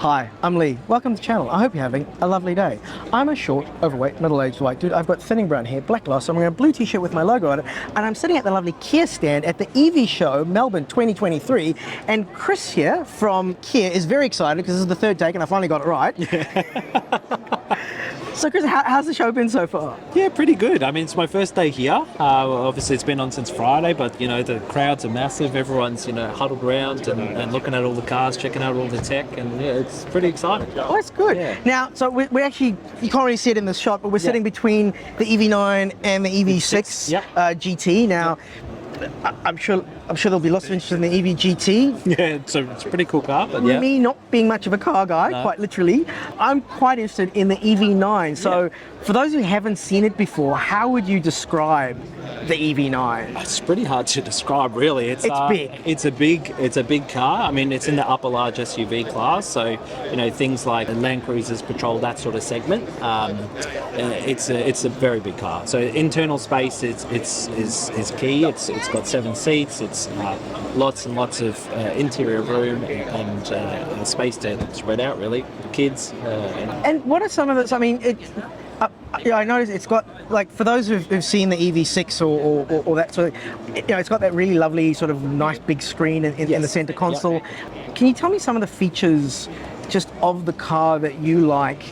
Hi, I'm Lee. Welcome to the channel. I hope you're having a lovely day. I'm a short, overweight, middle-aged white dude. I've got thinning brown hair, black gloss, I'm wearing a blue t-shirt with my logo on it, and I'm sitting at the lovely Kia stand at the EV Show, Melbourne 2023, and Chris here from Kia is very excited because this is the third take and I finally got it right. So Chris, how's the show been so far? Yeah, pretty good. I mean, it's my first day here. Obviously, it's been on since Friday, but, you know, the crowds are massive. Everyone's, you know, huddled around and looking at all the cars, checking out all the tech, and yeah, it's pretty exciting. Oh, that's good. Yeah. Now, so we're actually, you can't really see it in this shot, but we're sitting between the EV9 and the EV6 GT. Now, I'm sure there'll be lots of interest in the EV GT. Yeah, it's a pretty cool car, but yeah. Me not being much of a car guy, quite literally, I'm quite interested in the EV9. So for those who haven't seen it before, how would you describe the EV9? It's pretty hard to describe, really. It's big. It's a big car. I mean, it's in the upper large SUV class, so you know things like Land Cruisers patrol that sort of segment. It's a very big car. So internal space is key. It's got 7 seats. It's lots and lots of interior room and space to spread out, really, for kids. And what are some of those? I mean, I noticed it's got, like, for those who've seen the EV6 or that sort of, you know, it's got that really lovely sort of nice big screen in the center console. Can you tell me some of the features just of the car that you like?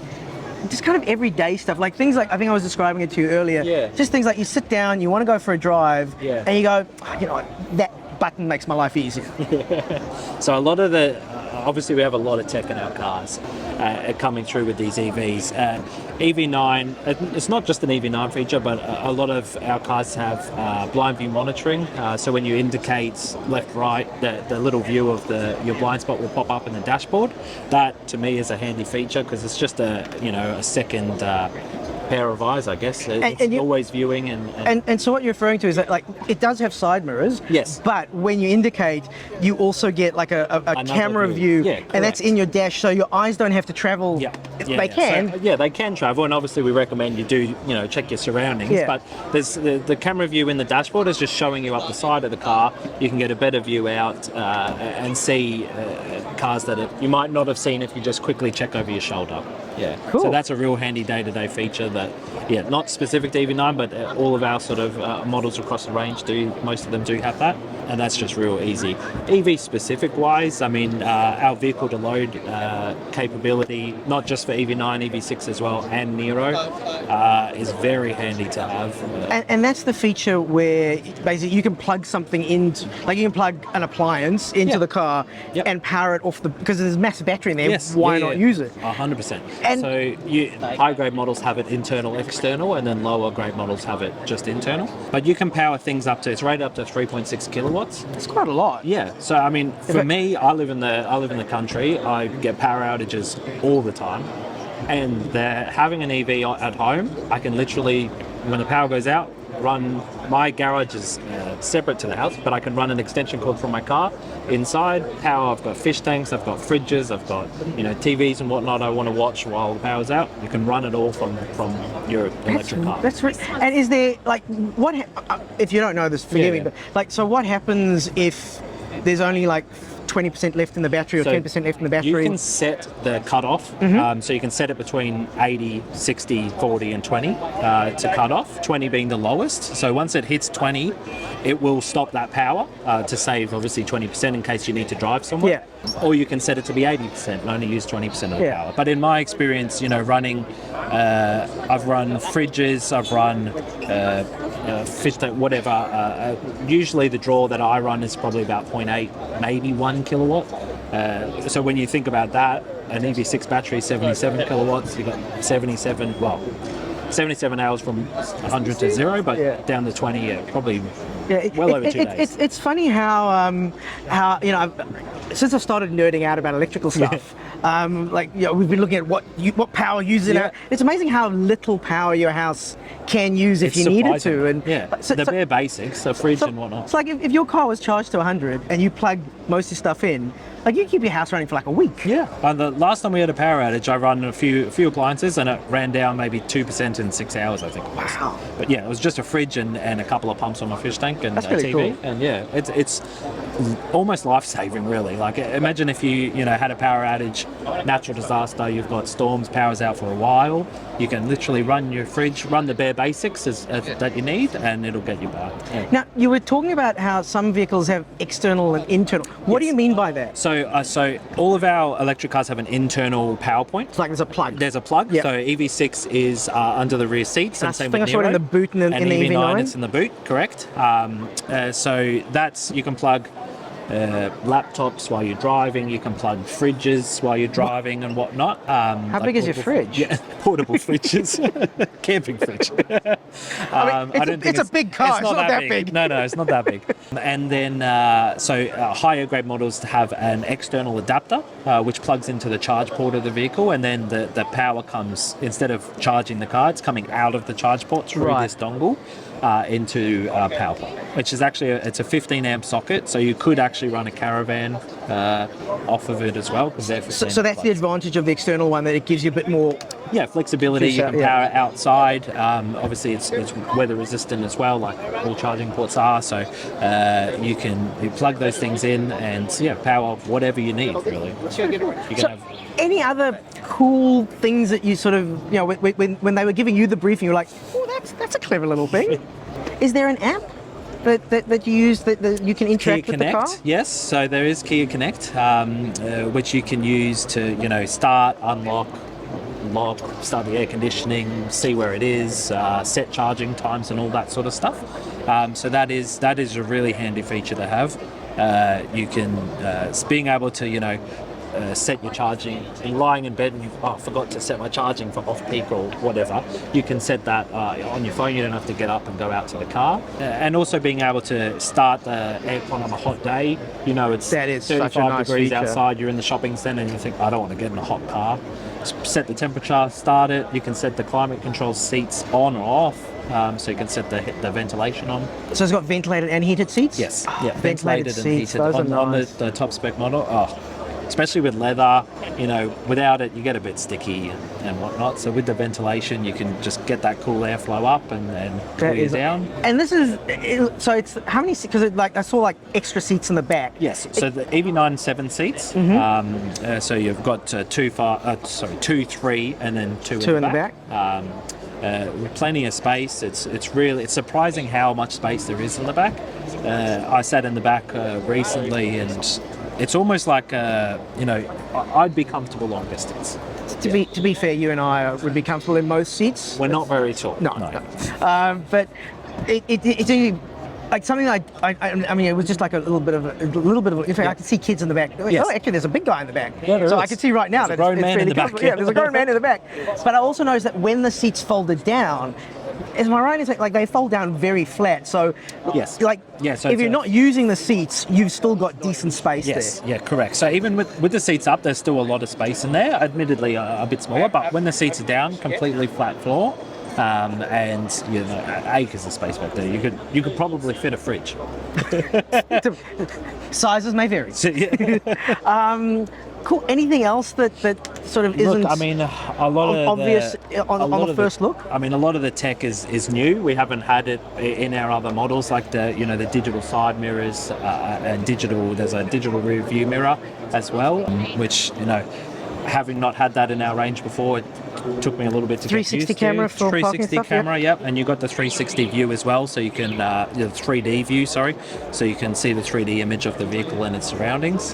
Just kind of everyday stuff, like things like, I think I was describing it to you earlier, just things like you sit down, you want to go for a drive, and you go, oh, you know what, that button makes my life easier. So a lot of obviously we have a lot of tech in our cars coming through with these EVs. EV9, it's not just an EV9 feature, but a lot of our cars have blind view monitoring. So when you indicate left, right, the little view of your blind spot will pop up in the dashboard. That to me is a handy feature because it's just a second pair of eyes, I guess. It's always viewing and so what you're referring to is that, like, it does have side mirrors. Yes. But when you indicate, you also get like a camera view, and that's in your dash, so your eyes don't have to travel. They can. So, they can travel, and obviously we recommend you do, check your surroundings. But there's the camera view in the dashboard is just showing you up the side of the car. You can get a better view out and see cars that you might not have seen if you just quickly check over your shoulder. Yeah, cool. So that's a real handy day-to-day feature that, not specific to EV9, but all of our sort of models across the range most of them do have that, and that's just real easy. EV specific wise, I mean, our vehicle to load capability, not just for EV9, EV6 as well, and Nero, is very handy to have. And that's the feature where basically you can plug something into, like you can plug an appliance into the car and power it off because there's a massive battery in there. Why not use it? 100%. And so high grade models have it internal, external, and then lower grade models have it just internal. But you can power things it's rated up to 3.6 kilowatts. That's quite a lot. Yeah. So I mean, for me, I live in the country. I get power outages all the time, and having an EV at home, I can literally, when the power goes out, my garage is separate to the house, but I can run an extension cord from my car inside. I've got fish tanks, I've got fridges, I've got TVs and whatnot I want to watch while the power's out. You can run it all from your electric car. That's right. And is there, like, if you don't know this, forgive me, but like, so what happens if there's only like 20% left in the battery or 10% left in the battery? You can set the cutoff, so you can set it between 80, 60, 40 and 20 to cut off, 20 being the lowest. So once it hits 20, it will stop that power to save obviously 20% in case you need to drive somewhere. Or you can set it to be 80% and only use 20% of the power. But in my experience, running, I've run fridges, I've run fish tank, whatever. Usually the draw that I run is probably about 0.8, maybe 1 kilowatt. So when you think about that, an EV6 battery is 77 kilowatts, you've got 77 hours from 100 to 0, but down to 20, probably well over 2 days. It's funny how since I started nerding out about electrical stuff, we've been looking at what power uses in it. It's amazing how little power your house can use if you needed to. And the bare basics, the fridge and whatnot. It's like if your car was charged to 100 and you plug most of your stuff in, like, you keep your house running for like a week. Yeah. The last time we had a power outage, I ran a few appliances and it ran down maybe 2% in 6 hours, I think it was. Wow. But yeah, it was just a fridge and a couple of pumps on my fish tank and That's a really TV. cool. And yeah, it's almost life-saving, really. Like, imagine if you had a power outage, natural disaster, you've got storms, power's out for a while, you can literally run your fridge, run the bare basics that you need, and it'll get you back. Yeah. Now, you were talking about how some vehicles have external and internal. What do you mean by that? So all of our electric cars have an internal power point. It's like there's a plug. There's a plug. Yep. So EV6 is under the rear seats. I And same think I with saw it Nero. in the boot and in the EV9. It's in the boot, correct. So that's, you can plug laptops while you're driving, you can plug fridges while you're driving and whatnot. How big is your fridge? Yeah, portable fridges. Camping fridge. It's a big car, it's not that big. No, it's not that big. And then, higher grade models have an external adapter, which plugs into the charge port of the vehicle, and then the power comes, instead of charging the car, it's coming out of the charge port through this dongle into power plant, which is actually it's a 15 amp socket, so you could actually run a Caravan off of it as well. So that's the advantage of the external one, that it gives you a bit more flexibility. You can yeah. power it outside. Obviously, it's weather resistant as well, like all charging ports are. So you plug those things in and power whatever you need. Really, you can have. Any other cool things that you sort of, when they were giving you the briefing, you were like, oh, that's a clever little thing. Is there an app that you use that you can interact with the car? Yes, so there is Kia Connect, which you can use to, start, unlock, lock, start the air conditioning, see where it is, set charging times and all that sort of stuff. So that is a really handy feature to have. You can, being able to, set your charging, and lying in bed and you forgot to set my charging for off-peak or whatever, you can set that on your phone. You don't have to get up and go out to the car. And also being able to start the aircon on a hot day. It's that is 35 such a nice degrees feature. outside, you're in the shopping centre and you think, I don't want to get in a hot car. Set the temperature, start it. You can set the climate control seats on or off. So you can set the ventilation on. So it's got ventilated and heated seats? Yes. Ventilated and seats, heated those are on nice. the top spec model. Especially with leather, without it you get a bit sticky and whatnot. So with the ventilation, you can just get that cool airflow up and cool you down. And this is, so it's how many? Because I saw extra seats in the back. Yes. So the EV9 7 seats. Mm-hmm. So you've got 2, 2, 3, and then two in the back. With plenty of space. It's surprising how much space there is in the back. I sat in the back recently, and it's almost like I'd be comfortable long distance. To be fair, you and I would be comfortable in most seats. We're not very tall. No. But it's like something like I mean, it was just like a little bit of. In fact, I could see kids in the back. Yes. Oh, actually, there's a big guy in the back. Yeah, there so is. I can see right now There's that a grown man in the back. comfortable. Yeah, there's a grown man in the back. But I also noticed that when the seats folded down, am I right? It's like they fold down very flat. So yes. So if you're not using the seats, you've still got decent space there. Yeah, correct. So even with the seats up, there's still a lot of space in there. Admittedly, a bit smaller, but when the seats are down, completely flat floor. And acres of space back there. You could probably fit a fridge. Sizes may vary. So, yeah. Cool. Anything else that sort of isn't? Look, I mean, a lot of obvious on the first look. I mean, a lot of the tech is new. We haven't had it in our other models, like the digital side mirrors and digital. There's a digital rear view mirror as well, which having not had that in our range before, it took me a little bit to 360 get used to. camera for 360 parking camera, yep. And you've got the 360 view as well, so you can the 3D view, sorry, so you can see the 3D image of the vehicle and its surroundings.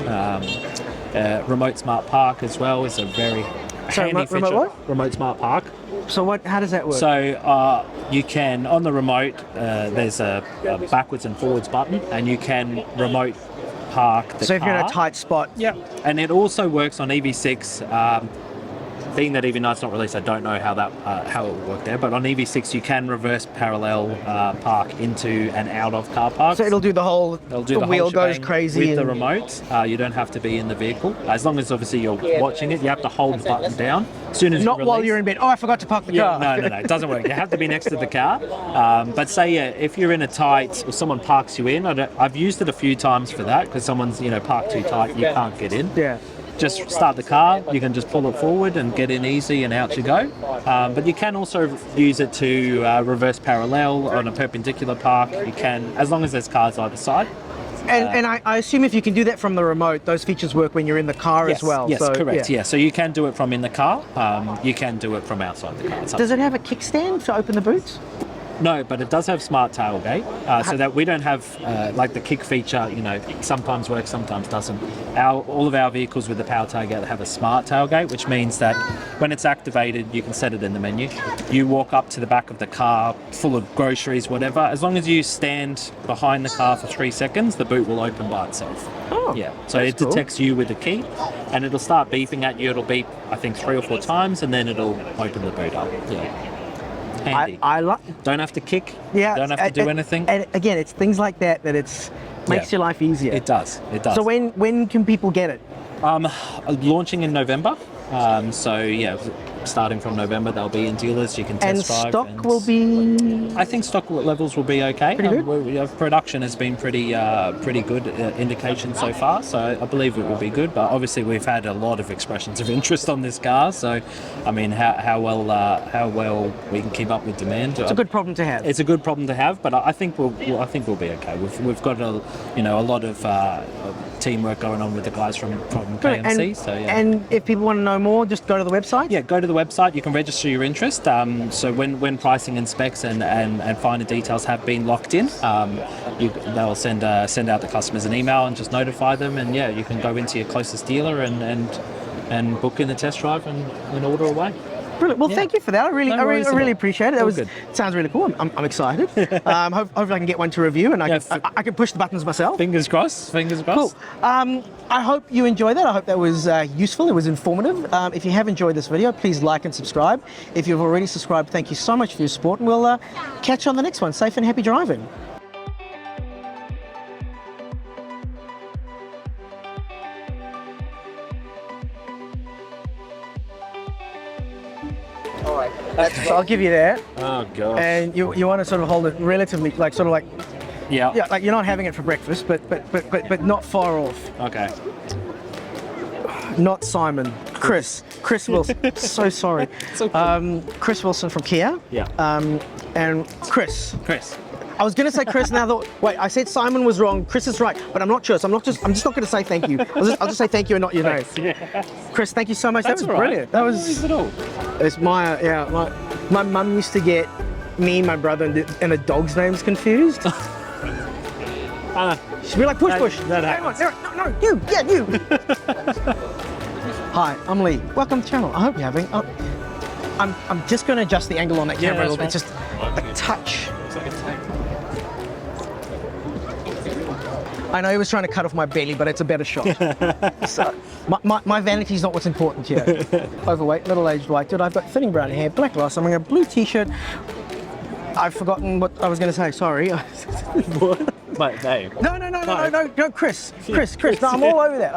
Remote smart park as well is a very handy feature. Remote what? Remote smart park. So how does that work? So you can, on the remote, there's a backwards and forwards button, and you can remote park the car. So if you're in a tight spot. Yeah. And it also works on EV6. Being that EV9's not released, I don't know how it will work there. But on EV6, you can reverse parallel park into and out of car parks. So it'll do the whole. The wheel goes crazy with the remote. You don't have to be in the vehicle, as long as obviously you're watching it. You have to hold the button down. As soon as not while you're in bed. Oh, I forgot to park the car. No, it doesn't work. You have to be next to the car. But say if you're in a tight, or someone parks you in. I've used it a few times for that, because someone's parked too tight, you can't get in. Yeah. Just start the car, you can just pull it forward and get in easy and out you go. But you can also use it to reverse parallel on a perpendicular park. You can, as long as there's cars either side. And I assume if you can do that from the remote, those features work when you're in the car as well. Yes, so, correct. Yeah. So you can do it from in the car. You can do it from outside the car. It's up Does it have a kickstand to open the boots? No, but it does have smart tailgate, so that we don't have like the kick feature. You know, sometimes works, sometimes doesn't. All of our vehicles with the power tailgate have a smart tailgate, which means that when it's activated, you can set it in the menu. You walk up to the back of the car, full of groceries, whatever. As long as you stand behind the car for 3 seconds, the boot will open by itself. Oh, yeah. So it cool. detects you with the key, and it'll start beeping at you. It'll beep, I think, 3 or 4 times, and then it'll open the boot up. Yeah. Handy. I like. Don't have to kick. Yeah. Don't have to do anything. And again, it's things like that makes your life easier. It does. It does. So when can people get it? Launching in November. So yeah, starting from November, they'll be in dealers. You can test drive. And stock will be. I think stock levels will be okay. Pretty good? Production has been pretty good indication so far. So I believe it will be good. But obviously, we've had a lot of expressions of interest on this car. So, I mean, how well we can keep up with demand. It's a good problem to have. It's a good problem to have, but I think we'll be okay. We've got a lot of teamwork going on with the guys from KMC. And, so yeah. And if people want to know more, just go to the website. Yeah, go to the website. You can register your interest. So when pricing and specs and finer details have been locked in, they'll send out the customers an email and just notify them. And yeah, you can go into your closest dealer and book in the test drive and order away. Brilliant. Well, thank you for that. I really appreciate it. That good. Sounds really cool. I'm excited. Hopefully I can get one to review and I can push the buttons myself. Fingers crossed. Fingers Cool. crossed. I hope you enjoyed that. I hope that was useful. It was informative. If you have enjoyed this video, please like and subscribe. If you've already subscribed, thank you so much for your support, and we'll catch you on the next one. Safe and happy driving. So I'll give you that. Oh gosh. And you want to sort of hold it relatively, like Yeah. like you're not having it for breakfast, but not far off. Okay. Not Simon. Chris Wilson. So sorry. It's okay. Chris Wilson from Kia. Yeah. And Chris. Oh, I was going to say Chris, and I thought, wait, I said Simon was wrong. Chris is right, but I'm not sure. So I'm just not going to say thank you. I'll just say thank you and not your name. Yeah. Chris, thank you so much. That's that was brilliant. That was. It's my mum used to get me, my brother, and the dog's names confused. She'd be like, push. That happens. No, you. Hi, I'm Lee. Welcome to the channel. I hope you're having. I'm just going to adjust the angle on that camera a little bit, just a touch. I know he was trying to cut off my belly, but it's a better shot. So, my vanity's not what's important here. Overweight, middle-aged white dude. I've got thinning brown hair, black glasses. I'm wearing a blue t-shirt. I've forgotten what I was going to say. Sorry. What? My name. No, Chris. No, I'm all over that.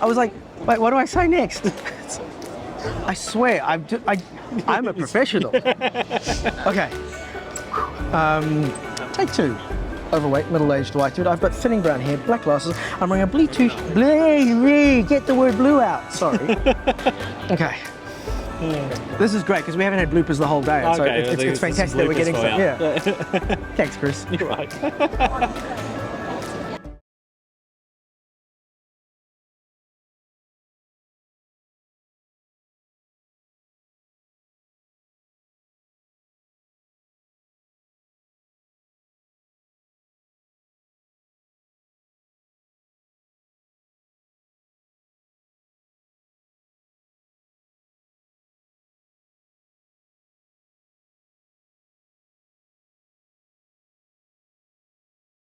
I was like, wait, what do I say next? I swear, I'm a professional. Okay. Take 2. Overweight, middle-aged white dude. I've got thinning brown hair, black glasses. I'm wearing a blue t-shirt. Get the word blue out. Sorry. Okay. This is great because we haven't had bloopers the whole day. So it's fantastic that we're getting some. Yeah. Thanks, Chris. You're right.